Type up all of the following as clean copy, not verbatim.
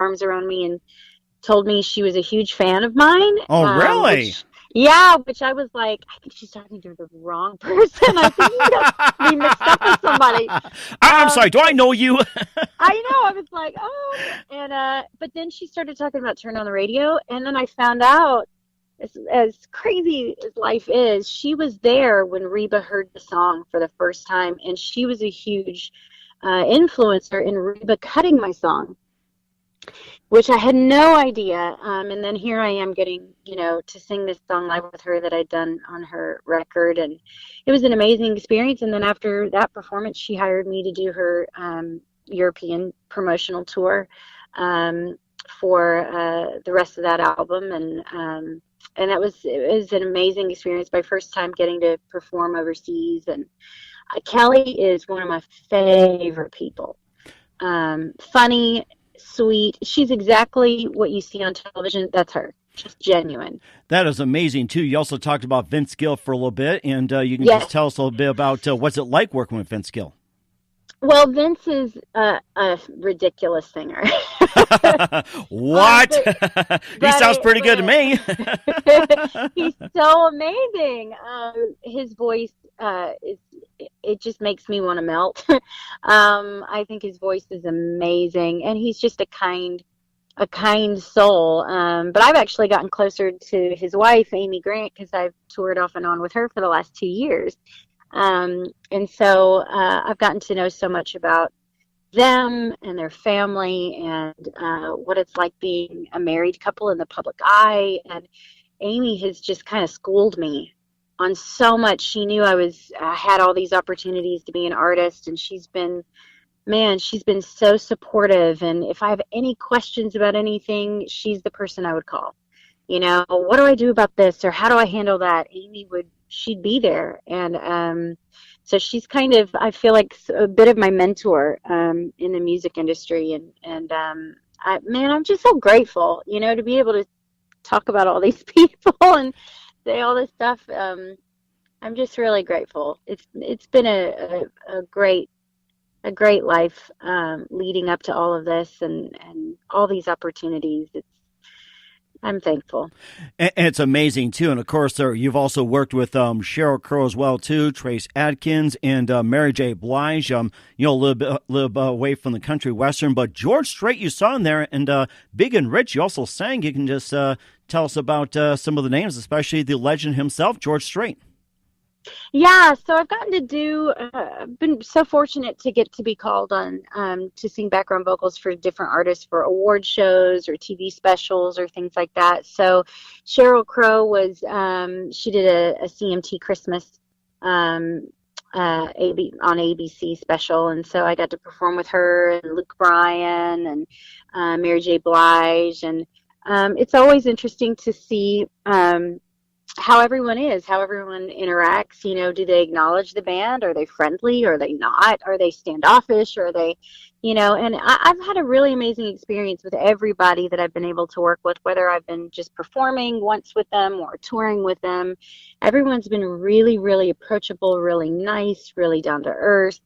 arms around me and told me she was a huge fan of mine. Oh, really? Which I was like, I think she's talking to the wrong person. I think you got me mixed up with somebody. I'm sorry, do I know you? I know. I was like, oh, and but then she started talking about Turn on the Radio, and then I found out, as crazy as life is, she was there when Reba heard the song for the first time, and she was a huge influencer in Reba cutting my song, which I had no idea. And then here I am getting, to sing this song live with her that I'd done on her record. And it was an amazing experience. And then after that performance, she hired me to do her European promotional tour for the rest of that album. And it was an amazing experience. My first time getting to perform overseas. And Kelly is one of my favorite people. Funny, sweet. She's exactly what you see on television. That's her. Just genuine. That is amazing, too. You also talked about Vince Gill for a little bit, and you can just tell us a little bit about what's it like working with Vince Gill? Well, Vince is a ridiculous singer. What? He sounds pretty good to me. He's so amazing. His voice it just makes me want to melt. I think his voice is amazing, and he's just a kind soul. But I've actually gotten closer to his wife, Amy Grant, because I've toured off and on with her for the last 2 years. And so I've gotten to know so much about them and their family and what it's like being a married couple in the public eye. And Amy has just kind of schooled me on so much. She knew I had all these opportunities to be an artist, and she's been so supportive. And if I have any questions about anything, she's the person I would call. What do I do about this, or how do I handle that? She'd be there. And so she's kind of, I feel like, a bit of my mentor in the music industry. And I'm just so grateful, to be able to talk about all these people and say all this stuff. I'm just really grateful. It's been a great life leading up to all of this and all these opportunities. I'm thankful. And it's amazing, too. And, of course, you've also worked with Sheryl Crow as well, too, Trace Adkins, and Mary J. Blige, a little bit away from the country western. But George Strait you saw in there, and Big and Rich you also sang. You can just tell us about some of the names, especially the legend himself, George Strait. Yeah, so I've gotten to been so fortunate to get to be called on to sing background vocals for different artists for award shows or TV specials or things like that. So Sheryl Crow she did a CMT Christmas on ABC special, and so I got to perform with her and Luke Bryan and Mary J. Blige, and it's always interesting to see how everyone interacts. Do they acknowledge the band? Are they friendly? Are they not? Are they standoffish? Are they, and I've had a really amazing experience with everybody that I've been able to work with, whether I've been just performing once with them or touring with them. Everyone's been really, really approachable, really nice, really down to earth.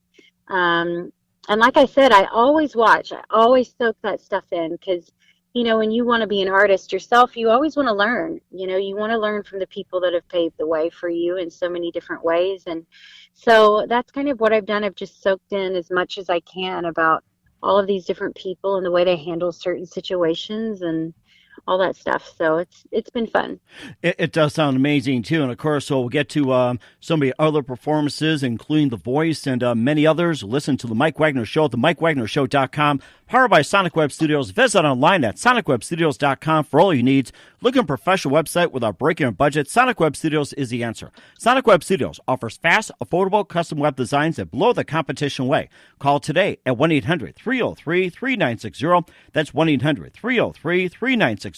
And like I said, I always soak that stuff in, because when you want to be an artist yourself, you always want to learn. You want to learn from the people that have paved the way for you in so many different ways. And so that's kind of what I've done. I've just soaked in as much as I can about all of these different people and the way they handle certain situations and all that stuff. So it's been fun. It does sound amazing, too. And, of course, so we'll get to some of the other performances, including The Voice and many others. Listen to The Mike Wagner Show at themikewagnershow.com. Powered by Sonic Web Studios. Visit online at sonicwebstudios.com for all your needs. Looking for a professional website without breaking your budget? Sonic Web Studios is the answer. Sonic Web Studios offers fast, affordable, custom web designs that blow the competition away. Call today at 1-800-303-3960. That's 1-800-303-3960.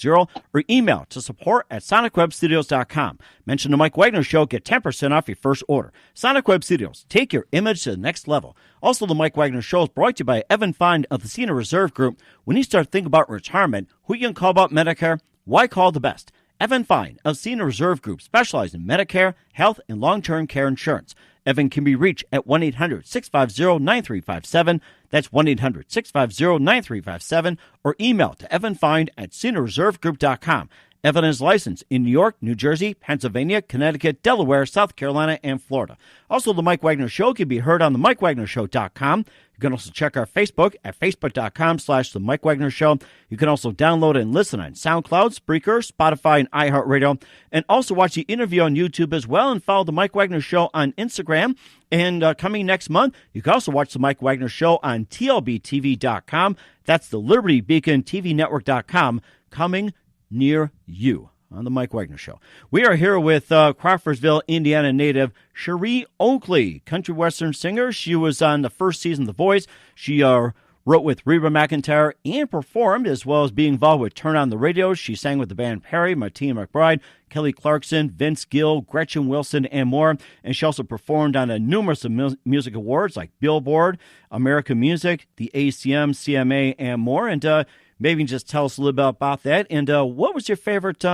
Or email to support@sonicwebstudios.com. Mention The Mike Wagner Show. Get 10% off your first order. Sonic Web Studios. Take your image to the next level. Also, The Mike Wagner Show is brought to you by Evan Fine of the Senior Reserve Group. When you start thinking about retirement, who you can call about Medicare? Why call the best? Evan Fine of Senior Reserve Group specializes in Medicare, health, and long-term care insurance. Evan can be reached at 1-800-650-9357. That's 1-800-650-9357. Or email to evanfind@scenereservegroup.com. Evan is licensed in New York, New Jersey, Pennsylvania, Connecticut, Delaware, South Carolina, and Florida. Also, The Mike Wagner Show can be heard on themikewagnershow.com. You can also check our Facebook at facebook.com/The Mike Wagner Show. You can also download and listen on SoundCloud, Spreaker, Spotify, and iHeartRadio. And also watch the interview on YouTube as well, and follow The Mike Wagner Show on Instagram. And coming next month, you can also watch The Mike Wagner Show on TLBTV.com. That's the Liberty Beacon TV Network.com, coming near you on The Mike Wagner Show. We are here with Crawfordsville, Indiana native Cherie Oakley, country western singer. She was on the first season of The Voice. She wrote with Reba McIntyre and performed, as well as being involved with Turn on the Radio. She sang with the band Perry, Martina McBride, Kelly Clarkson, Vince Gill, Gretchen Wilson, and more. And she also performed on numerous music awards like Billboard, American Music, the ACM, CMA, and more. And maybe just tell us a little bit about that. And what was your favorite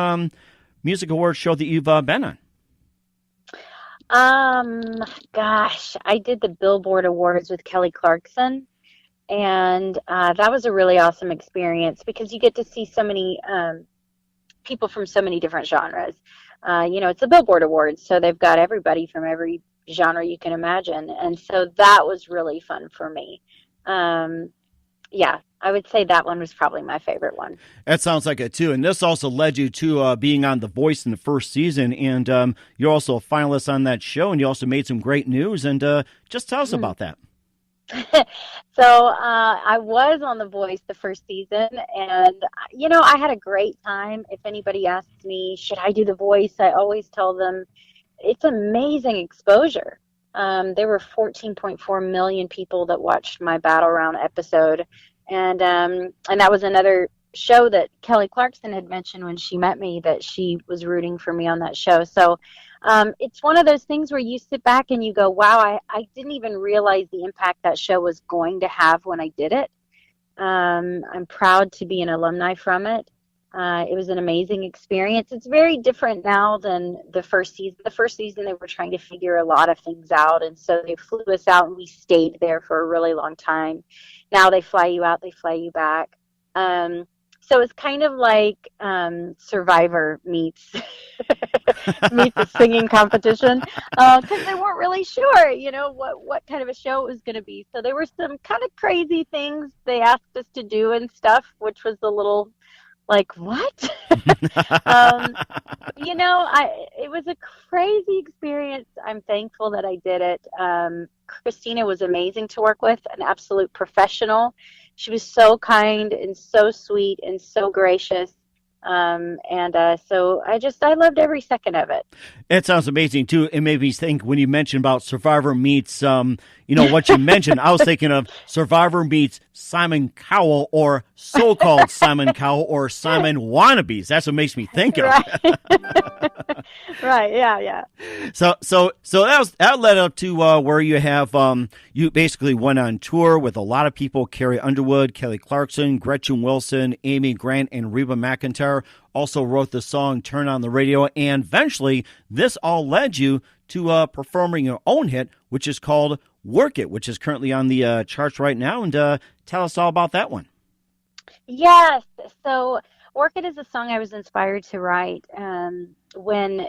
music award show that you've been on? Gosh, I did the Billboard Awards with Kelly Clarkson, and that was a really awesome experience because you get to see so many people from so many different genres. It's the Billboard Awards, so they've got everybody from every genre you can imagine, and so that was really fun for me. Yeah, I would say that one was probably my favorite one. That sounds like it, too. And this also led you to being on The Voice in the first season. And you're also a finalist on that show. And you also made some great news. And just tell us about that. So I was on The Voice the first season. And, I had a great time. If anybody asks me, should I do The Voice? I always tell them it's amazing exposure. There were 14.4 million people that watched my Battle Round episode. And that was another show that Kelly Clarkson had mentioned when she met me, that she was rooting for me on that show. So it's one of those things where you sit back and you go, wow, I didn't even realize the impact that show was going to have when I did it. I'm proud to be an alumni from it. It was an amazing experience. It's very different now than the first season. The first season, they were trying to figure a lot of things out, and so they flew us out, and we stayed there for a really long time. Now they fly you out, they fly you back. So it's kind of like Survivor meets meets a singing competition, because they weren't really sure, what kind of a show it was going to be. So there were some kind of crazy things they asked us to do and stuff, which was a little like, what? It was a crazy experience. I'm thankful that I did it. Christina was amazing to work with, an absolute professional. She was so kind and so sweet and so gracious. So I loved every second of it. It sounds amazing too. It made me think when you mentioned about Survivor meets, what you mentioned, I was thinking of Survivor meets Simon Cowell, or so-called Simon Cowell, or Simon Wannabes. That's what makes me think of. Right. Right. Yeah. So that led up to where you have you basically went on tour with a lot of people: Carrie Underwood, Kelly Clarkson, Gretchen Wilson, Amy Grant, and Reba McIntyre. Also wrote the song "Turn on the Radio," and eventually this all led you to performing your own hit, which is called "Work It," which is currently on the charts right now. And tell us all about that one. Yes. So "Work It" is a song I was inspired to write when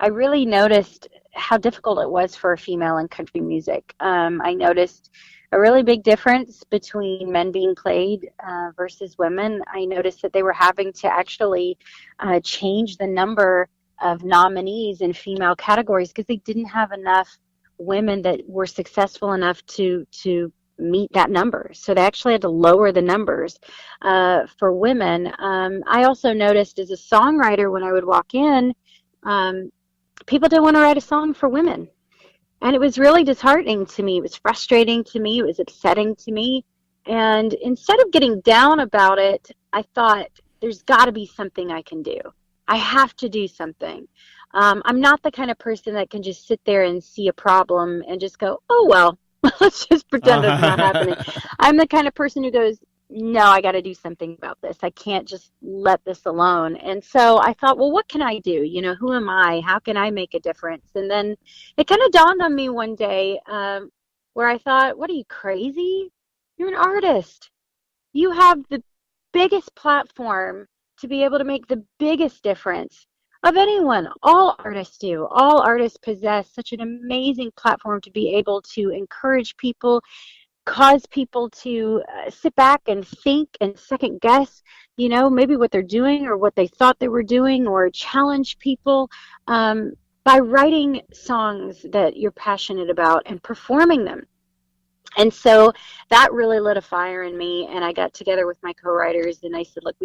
I really noticed how difficult it was for a female in country music. I noticed a really big difference between men being played versus women. I noticed that they were having to actually change the number of nominees in female categories because they didn't have enough women that were successful enough to meet that number. So they actually had to lower the numbers for women. I also noticed as a songwriter, when I would walk in, people didn't want to write a song for women. And it was really disheartening to me. It was frustrating to me. It was upsetting to me. And instead of getting down about it, I thought, there's got to be something I can do. I have to do something. I'm not the kind of person that can just sit there and see a problem and just go, oh, well, let's just pretend it's not happening. I'm the kind of person who goes, no, I got to do something about this. I can't just let this alone. And so I thought, well, what can I do? Who am I? How can I make a difference? And then it kind of dawned on me one day, where I thought, what, are you crazy? You're an artist. You have the biggest platform to be able to make the biggest difference of anyone. All artists do. All artists possess such an amazing platform to be able to encourage people, cause people to sit back and think and second guess, maybe what they're doing or what they thought they were doing, or challenge people by writing songs that you're passionate about and performing them. And so that really lit a fire in me, and I got together with my co-writers and I said, look,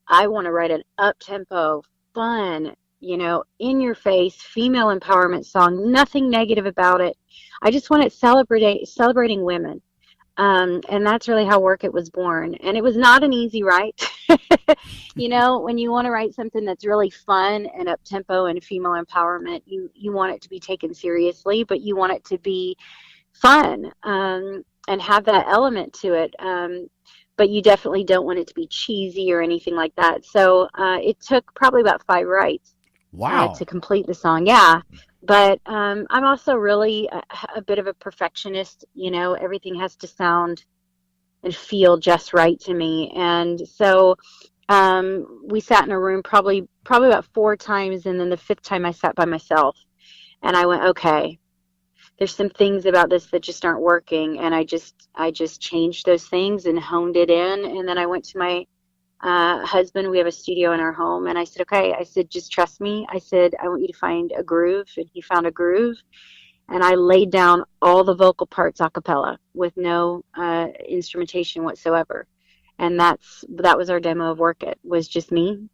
I want to write an up-tempo, fun, in your face, female empowerment song, nothing negative about it. I just want it celebrating women. And that's really how Work It was born. And it was not an easy write. When you want to write something that's really fun and up tempo and female empowerment, you want it to be taken seriously, but you want it to be fun, and have that element to it. But you definitely don't want it to be cheesy or anything like that. So it took probably about 5 writes. Wow. To complete the song. Yeah. But I'm also really a bit of a perfectionist. Everything has to sound and feel just right to me. And so we sat in a room probably about 4 times. And then the 5th time I sat by myself and I went, okay, there's some things about this that just aren't working. And I just changed those things and honed it in. And then I went to my husband. We have a studio in our home, and I said, okay, just trust me. I said, I want you to find a groove. And he found a groove, and I laid down all the vocal parts a cappella with no instrumentation whatsoever. And that was our demo of Work It, was just me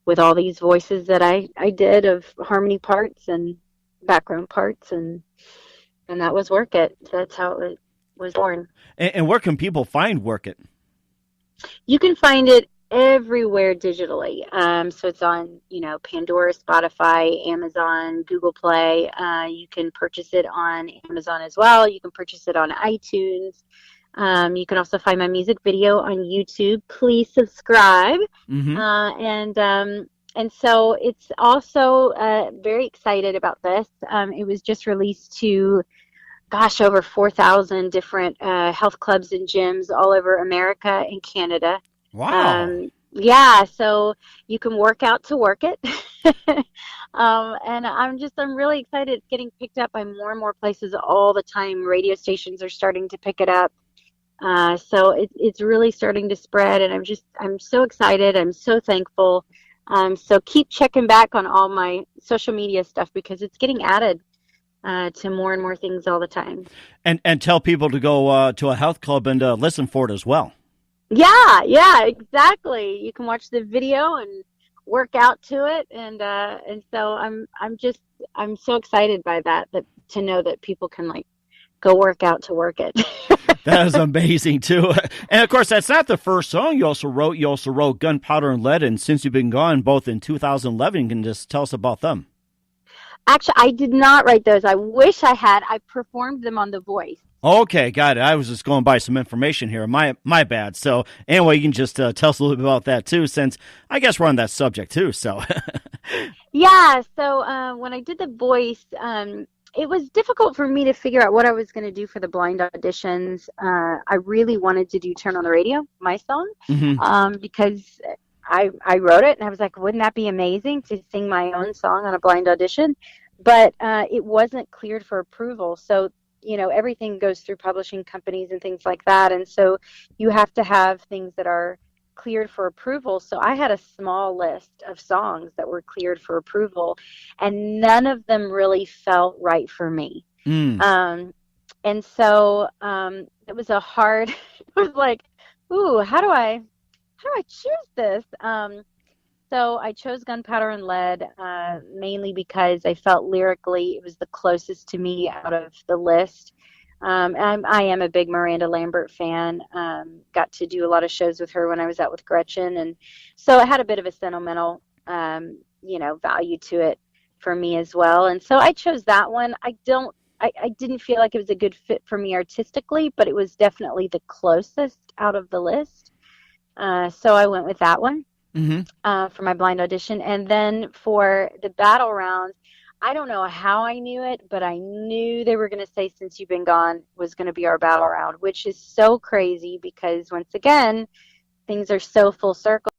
with all these voices that I did of harmony parts and background parts, and that was Work It. So that's how it was born. And where can people find Work It? You can find it everywhere digitally. So it's on, Pandora, Spotify, Amazon, Google Play. You can purchase it on Amazon as well. You can purchase it on iTunes. You can also find my music video on YouTube. Please subscribe. Mm-hmm. And so it's also very excited about this. It was just released to, over 4,000 different health clubs and gyms all over America and Canada. Wow. Yeah, so you can work out to work it. And I'm really excited. It's getting picked up by more and more places all the time. Radio stations are starting to pick it up. So it's really starting to spread, and I'm so excited. I'm so thankful. So keep checking back on all my social media stuff, because it's getting added to more and more things all the time. And tell people to go to a health club and listen for it as well. Yeah, exactly. You can watch the video and work out to it, and so I'm so excited by that to know that people can go work out to work it. That is amazing too. And of course, that's not the first song you also wrote. You also wrote Gunpowder and Lead and Since You've Been Gone, both in 2011. You can just tell us about them. Actually, I did not write those. I wish I had. I performed them on The Voice. Okay, got it. I was just going by some information here. My bad. So anyway, you can just tell us a little bit about that too, since I guess we're on that subject too. So yeah. So when I did The Voice, it was difficult for me to figure out what I was going to do for the blind auditions. I really wanted to do Turn on the Radio, my song, mm-hmm. Because I wrote it, and I was like, wouldn't that be amazing to sing my own song on a blind audition? But it wasn't cleared for approval. So everything goes through publishing companies and things like that. And so you have to have things that are cleared for approval. So I had a small list of songs that were cleared for approval, and none of them really felt right for me. And so it was it was like, ooh, how do I choose this? So I chose Gunpowder and Lead mainly because I felt lyrically it was the closest to me out of the list. I am a big Miranda Lambert fan. Got to do a lot of shows with her when I was out with Gretchen, and so it had a bit of a sentimental, value to it for me as well. And so I chose that one. I don't I didn't feel like it was a good fit for me artistically, but it was definitely the closest out of the list. So I went with that one for my blind audition. And then for the battle rounds, I don't know how I knew it, but I knew they were going to say Since You've Been Gone was going to be our battle round, which is so crazy because once again, things are so full circle.